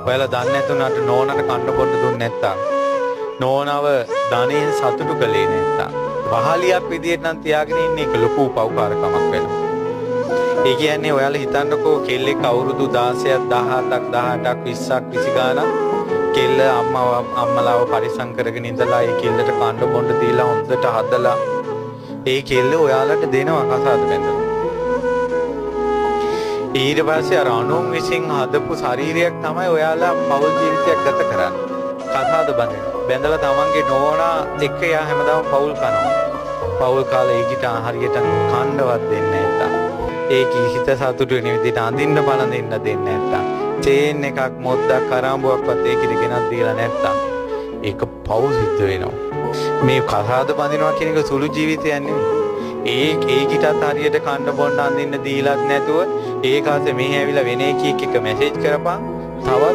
ඔයාලා දන්නේ නැතුණාට නෝනට කන්න බොන්න දුන්නේ නැත්තම් නෝනව ධනෙන් සතුටු කළේ නැත්තම් වහලියක් විදියට නම් තියාගෙන ඉන්නේ ඒක ලොකු පව්කාරකමක් වෙනවා. ඒ කියන්නේ ඔයාලා හිතන්නකෝ කෙල්ලෙක් අවුරුදු 16ක් 17ක් 18ක් 20ක් 20 ගානක් කෙල්ල අම්මලාව පරිසම් කරගෙන ඉඳලා ඒ කෙල්ලට කන්න බොන්න දීලා හොඳට හදලා ඒ කෙල්ල ඔයාලට දෙනවා කසාද බැඳලා. ඊට පස්සේ අර අනුන් විසින් හදපු ශරීරයක් තමයි ඔයාලා පෞල් ජීවිතයක් ගත කරන්නේ. කසාද බැඳලා තමන්ගේ නෝනා එක්ක යා හැමදාම පෞල් කනවා. පෞල් කාලේ ඊට හරියට කන්නවත් දෙන්නේ නැත්තම්. ඒක හිත සතුටු වෙන විදිහට අඳින්න බලඳින්න දෙන්නේ නැත්තම්. චේන් එකක් මොද්දක් කරාඹුවක්වත් ඒකිට ගෙනත් දීලා නැත්තම්. ඒක පෞල් සිද්ධ වෙනවා. මේ කසාද බඳිනවා කියන එක සුළු ජීවිතයක් නෙමෙයි. ඒකිටත් හරියට කන්න බොන්න අඳින්න දීලත් නැතුව ඒක ආසේ මෙහි ඇවිල්ලා වෙන එකෙක් එක මැසේජ් කරපන් තවත්